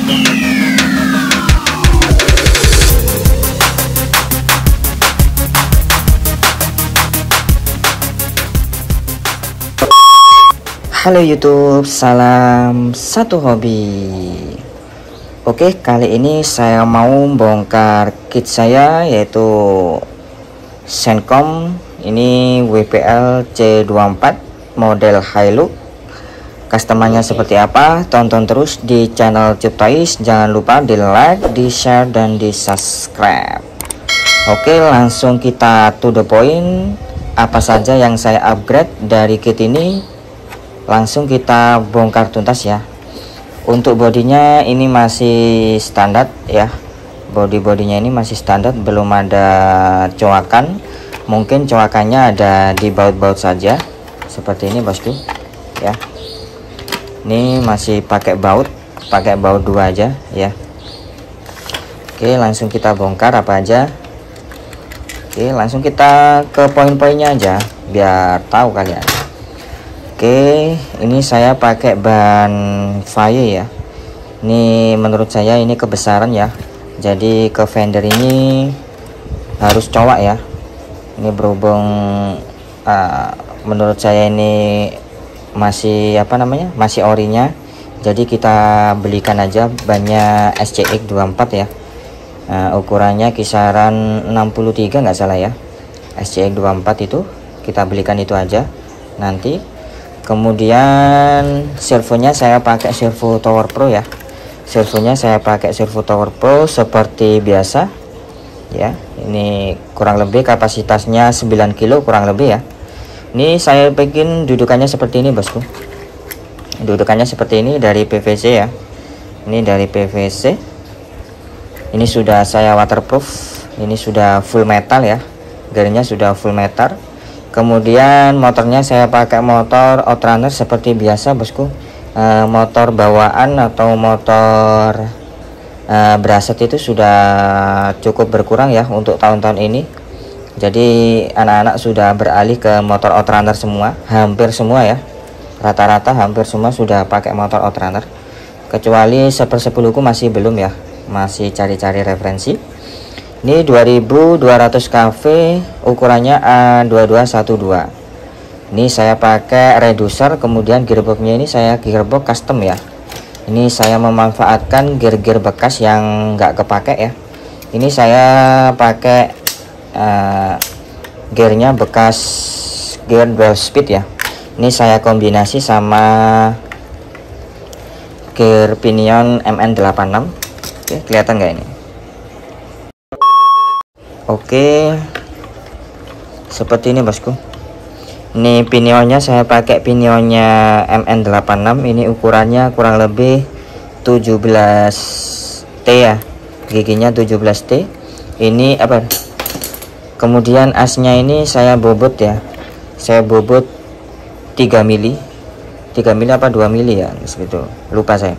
Halo YouTube, salam satu hobi. Oke, kali ini saya mau bongkar kit saya, yaitu Senkom. Ini WPL C24 model Hilux. Customernya seperti apa? Tonton terus di channel Cuptoys. Jangan lupa di like, di share, dan di subscribe. Oke, langsung kita to the point. Apa saja yang saya upgrade dari kit ini? Langsung kita bongkar tuntas ya. Untuk bodinya ini masih standar ya. Bodinya ini masih standar, belum ada coakan. Mungkin coakannya ada di baut-baut saja. Seperti ini bosku ya. Ini masih pakai baut 2 aja ya. Oke, langsung kita bongkar apa aja. Oke, langsung kita ke poin-poinnya aja biar tahu kalian. Oke, ini saya pakai ban Valle ya. Ini menurut saya ini kebesaran ya. Jadi ke fender ini harus cowok ya. Ini berhubung menurut saya ini masih masih orinya. Jadi kita belikan aja bannya SCX 24 ya. Ukurannya kisaran 63 nggak salah ya. SCX 24 itu kita belikan itu aja nanti. Kemudian servonya saya pakai servo Tower Pro ya. Servonya saya pakai servo Tower Pro seperti biasa ya. Ini kurang lebih kapasitasnya 9 kilo kurang lebih ya. Ini saya bikin dudukannya seperti ini bosku. Dudukannya seperti ini dari PVC ya. Ini dari PVC. Ini sudah saya waterproof. Ini sudah full metal ya. Garisnya sudah full metal. Kemudian motornya saya pakai motor Outrunner seperti biasa bosku. Motor bawaan atau motor braset itu sudah cukup berkurang ya untuk tahun-tahun ini. Jadi anak-anak sudah beralih ke motor Outrunner semua, hampir semua ya. Rata-rata hampir semua sudah pakai motor Outrunner. Kecuali sepersepuluhku masih belum ya, masih cari-cari referensi. Ini 2200 kV, ukurannya A2212. Ini saya pakai reducer, kemudian gearboxnya ini saya gearbox custom ya. Ini saya memanfaatkan gear-gear bekas yang nggak kepake ya. Ini saya pakai gearnya bekas gear dual speed ya. Ini saya kombinasi sama gear pinion MN86. Oke, kelihatan nggak ini? Oke, seperti ini bosku. Ini pinionnya saya pakai pinionnya MN86. Ini ukurannya kurang lebih 17T ya, giginya 17T. Ini apa? Kemudian asnya ini saya bobot ya. Saya bobot 3 mili. 3 mili apa 2 mili ya, segitu. Lupa saya.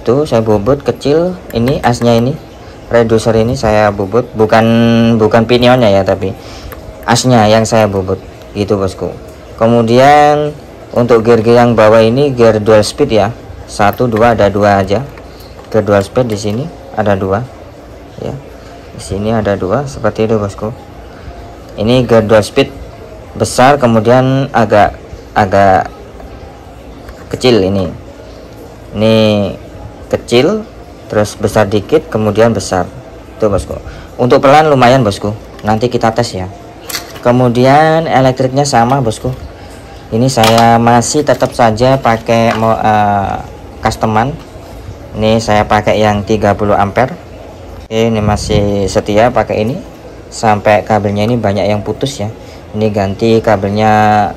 Tuh saya bobot kecil. Ini asnya ini. Reducer ini saya bobot, bukan pinionnya ya, tapi asnya yang saya bobot gitu bosku. Kemudian untuk gear yang bawah ini gear dual speed ya, 1 2 ada 2 aja. Gear dual speed di sini ada 2 ya, di sini ada 2 seperti itu bosku. Ini gear dual speed besar, kemudian agak kecil ini kecil, terus besar dikit, kemudian besar tuh bosku. Untuk pelan lumayan bosku, nanti kita tes ya. Kemudian elektriknya sama bosku. Ini saya masih tetap saja pakai customan. Ini saya pakai yang 30 ampere. Ini masih setia pakai ini sampai kabelnya ini banyak yang putus ya. Ini ganti kabelnya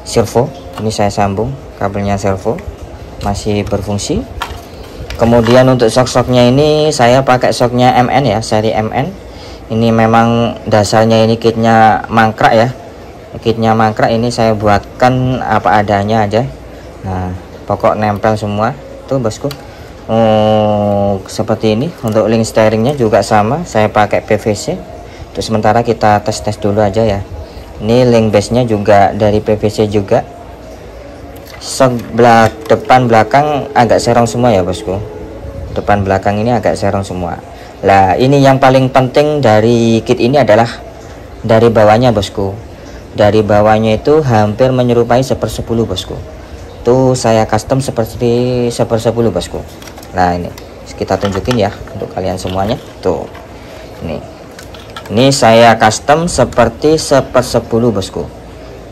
servo. Ini saya sambung kabelnya servo, masih berfungsi. Kemudian untuk shock-shocknya ini saya pakai shocknya MN ya, seri MN. Ini memang dasarnya ini kitnya mangkrak ya. Kitnya mangkrak, ini saya buatkan apa adanya aja. Nah, pokok nempel semua tuh bosku. Seperti ini. Untuk link steeringnya juga sama, saya pakai PVC. Terus sementara kita tes dulu aja ya. Ini link base nya juga dari PVC juga. Shock depan belakang agak serong semua ya bosku. depan belakang ini agak serong semua. Lah ini yang paling penting dari kit ini adalah dari bawahnya bosku. Dari bawahnya itu hampir menyerupai 1/10 bosku. Tuh saya custom seperti 1/10 bosku. Nah ini kita tunjukin ya untuk kalian semuanya. Tuh ini saya custom seperti 1/10 bosku.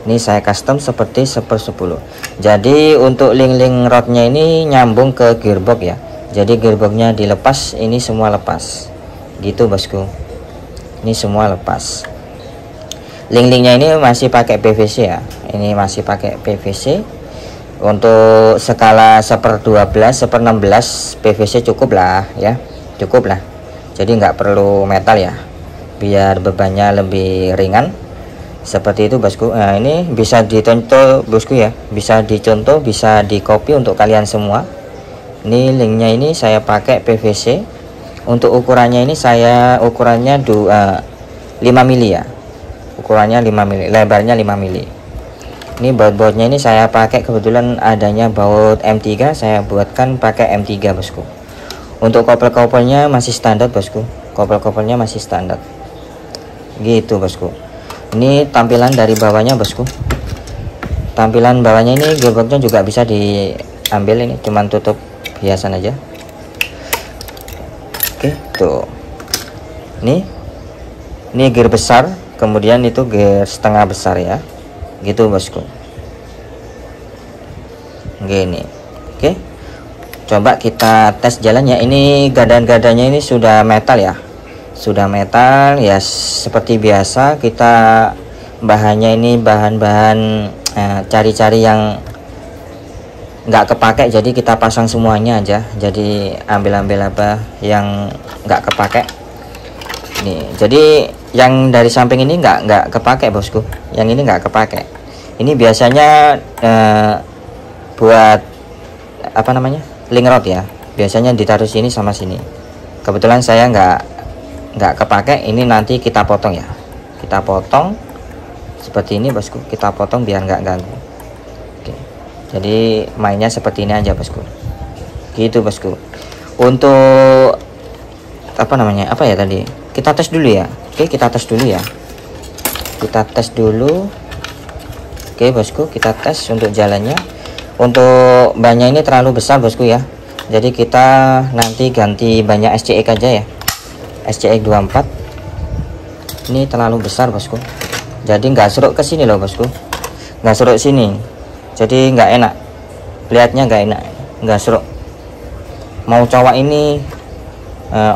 Ini saya custom seperti 1/10. Jadi untuk link-link rodnya ini nyambung ke gearbox ya. Jadi gearboxnya dilepas, ini semua lepas gitu bosku. Ini semua lepas. Link-linknya ini masih pakai PVC ya. Ini masih pakai PVC. Untuk skala 1/12 1/16 PVC cukup lah ya, cukup lah. Jadi nggak perlu metal ya, biar bebannya lebih ringan. Seperti itu bosku. Nah ini bisa dicontoh bosku ya, bisa dicontoh, bisa di copy untuk kalian semua. Ini linknya ini saya pakai PVC. Untuk ukurannya ini saya ukurannya 5 mili ya, ukurannya 5 mili, lebarnya 5 mili. Ini baut-bautnya ini saya pakai, kebetulan adanya baut M3, saya buatkan pakai M3 bosku. Untuk kopel-kopelnya masih standar bosku, kopel-kopelnya masih standar gitu bosku. Ini tampilan dari bawahnya bosku. Tampilan bawahnya ini gearboxnya juga bisa diambil, ini cuman tutup hiasan aja. Oke tuh, ini gear besar, kemudian itu gear setengah besar ya, gitu bosku. Gini, oke, coba kita tes jalannya. Ini gadan-gadannya ini sudah metal ya, sudah metal ya. Seperti biasa kita bahannya ini bahan-bahan cari-cari yang nggak kepake, jadi kita pasang semuanya aja. Jadi ambil-ambil apa yang nggak kepake. Nih, jadi yang dari samping ini nggak kepake bosku. Yang ini nggak kepake. Ini biasanya buat apa namanya, link rod ya. Biasanya ditaruh sini sama sini. Kebetulan saya nggak kepake. Ini nanti kita potong ya. Kita potong seperti ini bosku. Kita potong biar nggak ganggu. Oke. Jadi mainnya seperti ini aja bosku. Gitu bosku. Untuk apa namanya? Apa ya tadi? Kita tes dulu ya. Oke, kita tes dulu ya. Kita tes dulu. Oke bosku, kita tes untuk jalannya. Untuk bannya ini terlalu besar bosku ya. Jadi kita nanti ganti banyak SCX aja ya. SCX 24. Ini terlalu besar bosku. Jadi nggak seruk ke sini loh bosku. Nggak seruk sini. Jadi nggak enak. Lihatnya nggak enak. Nggak seruk. Mau cowok ini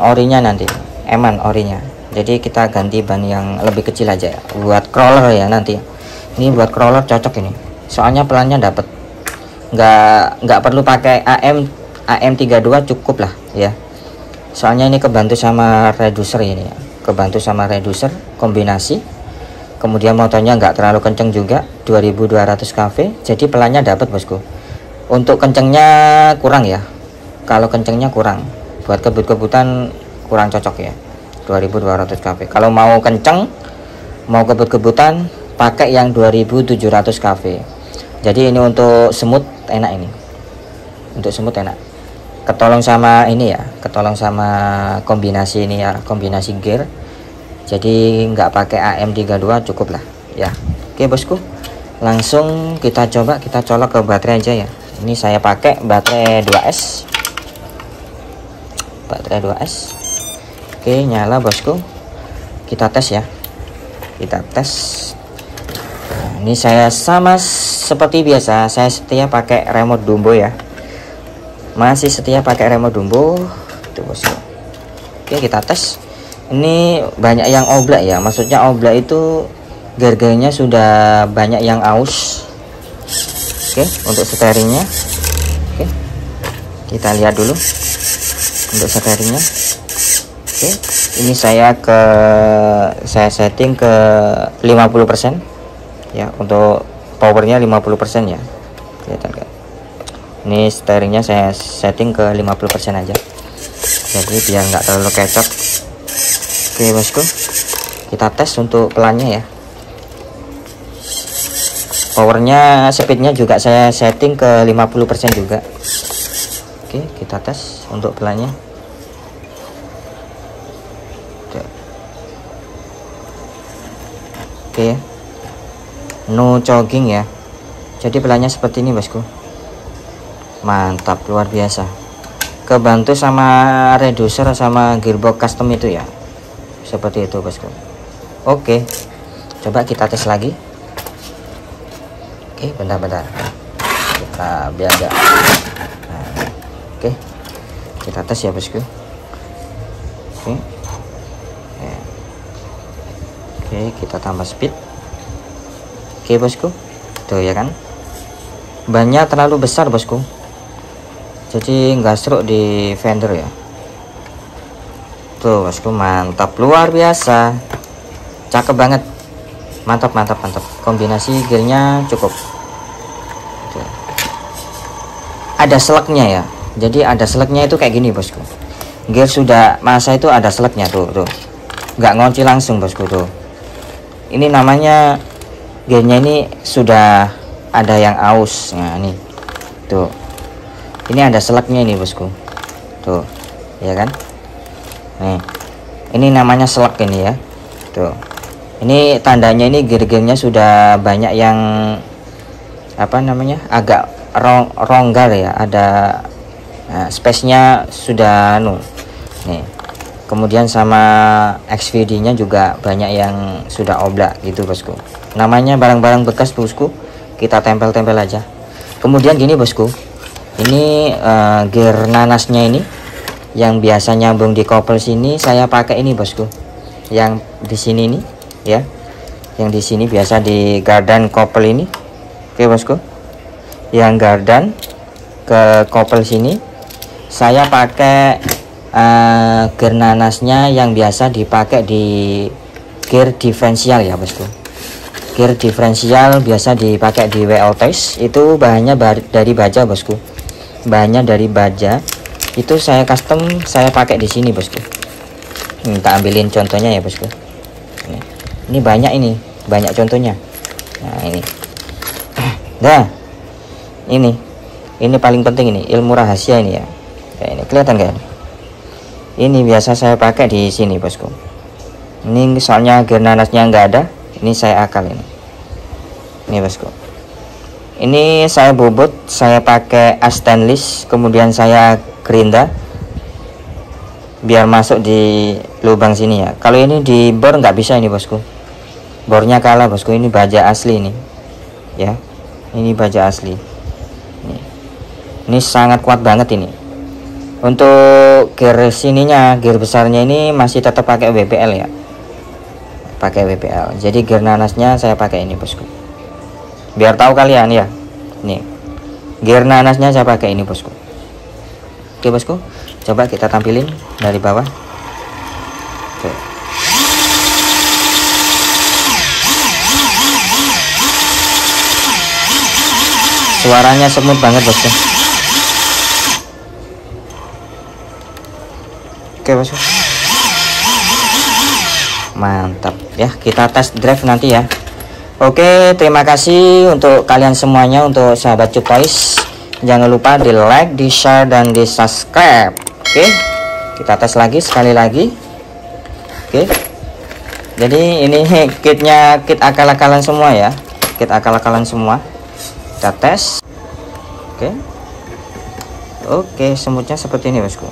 orinya nanti. Eman orinya. Jadi kita ganti ban yang lebih kecil aja ya. Buat crawler ya nanti. Ini buat crawler cocok ini. Soalnya pelannya dapat. Nggak perlu pakai AM32 cukup lah ya. Soalnya ini kebantu sama reducer ini ya. Kebantu sama reducer kombinasi. Kemudian motornya nggak terlalu kenceng juga, 2200 kV. Jadi pelannya dapat bosku. Untuk kencengnya kurang ya. Kalau kencengnya kurang. Buat kebut-kebutan kurang cocok ya. 2200 kV. Kalau mau kenceng, mau kebut-kebutan, pakai yang 2700 kV. Jadi ini untuk semut enak ini. Untuk semut enak. Ketolong sama ini ya, ketolong sama kombinasi ini ya, kombinasi gear. Jadi nggak pakai AM32 cukup lah ya. Oke bosku, langsung kita coba, kita colok ke baterai aja ya. Ini saya pakai baterai 2S. Baterai 2S. Oke, nyala bosku. Kita tes ya. Kita tes. Nah, ini saya sama seperti biasa, saya setia pakai remote Dumbo ya. Masih setia pakai remote Dumbo. Tuh bosku. Oke, kita tes. Ini banyak yang oblak ya. Maksudnya oblak itu garganya sudah banyak yang aus. Oke, untuk steeringnya. Oke. Kita lihat dulu untuk steeringnya. Oke, ini saya setting ke 50% ya, untuk powernya 50% ya. Kelihatan kan? Ini steeringnya saya setting ke 50% aja. Jadi biar nggak terlalu kecot. Oke bosku, kita tes untuk pelannya ya. Powernya, speednya juga saya setting ke 50% juga. Oke, kita tes. untuk pelannya. Oke ya, no jogging ya. Jadi pelannya seperti ini bosku, mantap luar biasa. Kebantu sama reducer sama gearbox custom itu ya, seperti itu bosku. Oke, coba kita tes lagi. Oke, bentar-bentar kita biar enggak. Nah, oke, kita tes ya bosku. Oke. Oke, kita tambah speed. Oke bosku, tuh ya kan, bannya terlalu besar bosku, jadi nggak seru di fender ya. Tuh bosku, mantap luar biasa, cakep banget, mantap mantap mantap. Kombinasi gearnya cukup. Tuh. Ada seleknya ya, jadi ada seleknya itu kayak gini bosku. Gear sudah masa itu ada seleknya tuh, nggak ngunci langsung bosku tuh. Ini namanya gearnya ini sudah ada yang aus. Nah ini tuh, ini ada seleknya ini bosku, tuh ya kan. Nih ini namanya selek ini ya, tuh ini tandanya. Ini gear-gearnya sudah banyak yang apa namanya, agak ronggar ya, ada space-nya sudah nih. Kemudian sama XVD nya juga banyak yang sudah oblak gitu bosku. Namanya barang-barang bekas bosku, kita tempel-tempel aja. Kemudian gini bosku, ini gear nanasnya ini yang biasa nyambung di kopel sini, saya pakai ini bosku, yang di sini nih ya, yang di sini biasa di gardan kopel ini. Oke bosku, yang gardan ke kopel sini saya pakai gear nanasnya yang biasa dipakai di gear diferensial ya bosku. Gear diferensial biasa dipakai di WO Toys, itu bahannya dari baja bosku, bahannya dari baja. Itu saya custom, saya pakai di sini bosku. Minta ambilin contohnya ya bosku. Ini banyak, ini banyak contohnya. Nah ini, nah ini paling penting, ini ilmu rahasia ini ya. Ini kelihatan kan? Ini biasa saya pakai di sini bosku. Ini soalnya gear nanasnya nggak ada, ini saya akal ini bosku. Ini saya bobot, saya pakai as stainless, kemudian saya gerinda biar masuk di lubang sini ya. Kalau ini di bor nggak bisa ini bosku, bornya kalah bosku. Ini baja asli ini ya, ini baja asli. Ini sangat kuat banget ini. Untuk gear sininya, gear besarnya ini masih tetap pakai WPL ya, pakai WPL. Jadi gear nanasnya saya pakai ini bosku, biar tahu kalian ya. Nih gear nanasnya saya pakai ini bosku. Oke bosku, coba kita tampilin dari bawah. Oke. Suaranya smooth banget bosku. Oke bosku, mantap ya. Kita tes drive nanti ya. Oke, terima kasih untuk kalian semuanya, untuk sahabat Cup Toys. Jangan lupa di like, di share, dan di subscribe. Oke, kita tes lagi sekali lagi. Oke, jadi ini kitnya, kit akal-akalan semua ya, kit akal-akalan semua. Kita tes. Oke, semutnya seperti ini bosku,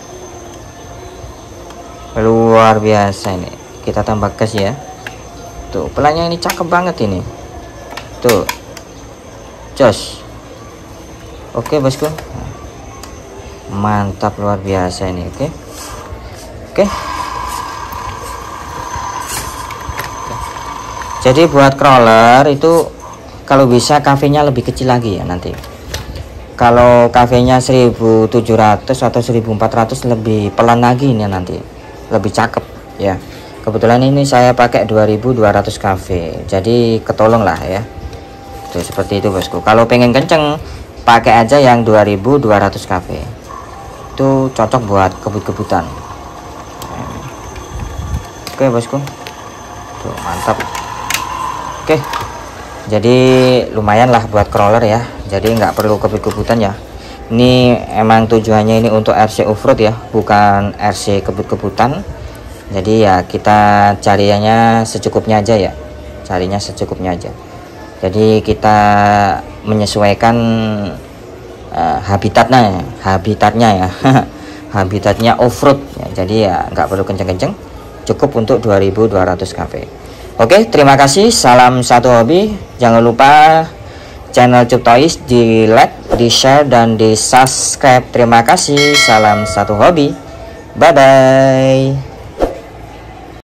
luar biasa. Ini kita tambah gas ya. Tuh pelannya ini cakep banget ini, tuh jos. Oke bosku, mantap luar biasa ini. Oke. Jadi buat crawler itu kalau bisa kafenya lebih kecil lagi ya nanti. Kalau kafenya 1700 atau 1400 lebih pelan lagi ini nanti, lebih cakep ya. Kebetulan ini saya pakai 2200 kV, jadi ketolong lah ya. Tuh seperti itu bosku. Kalau pengen kenceng pakai aja yang 2200 kV, itu cocok buat kebut-kebutan. Oke bosku, tuh mantap. Oke, jadi lumayan lah buat crawler ya, jadi nggak perlu kebut-kebutan ya. Ini emang tujuannya ini untuk RC offroad ya, bukan RC kebut-kebutan. Jadi ya kita carinya secukupnya aja ya, carinya secukupnya aja. Jadi kita menyesuaikan habitatnya ya habitatnya offroad ya. Jadi ya nggak perlu kenceng-kenceng, cukup untuk 2200 kV. Oke, terima kasih. Salam satu hobi. Jangan lupa channel Cup Toys di like, di share, dan di subscribe. Terima kasih. Salam satu hobi. Bye bye.